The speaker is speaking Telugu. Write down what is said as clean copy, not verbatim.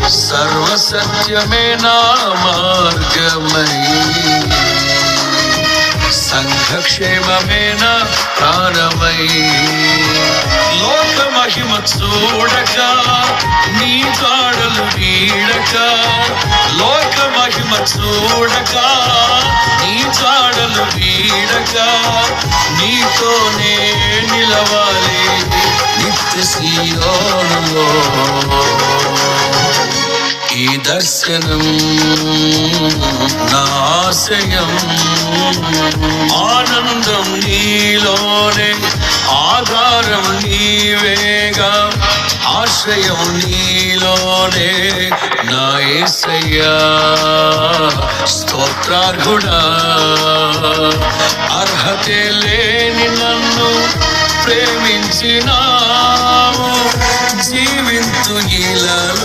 సర్వసత్యమే నా మార్గమై, సంఘక్షేమమే నా ప్రాణమై. లోక మహిమ చూడక నీ జాడలు వీడక, లోక మహిమ చూడక నీ జాడలు వీడక, నీతోనే నిలవాలి నిత్య సీయోనులో. ఈ దర్శనం నా ఆశయం, ఆనందం నీలోనే, ఆధారం నీవేగా, ఆశ్రయం నీలోనే నా యేసయ్యా. స్తోత్రార్హుడా, అర్హతే లేని నన్ను ప్రేమించినావు, జీవింతు ఇలాలో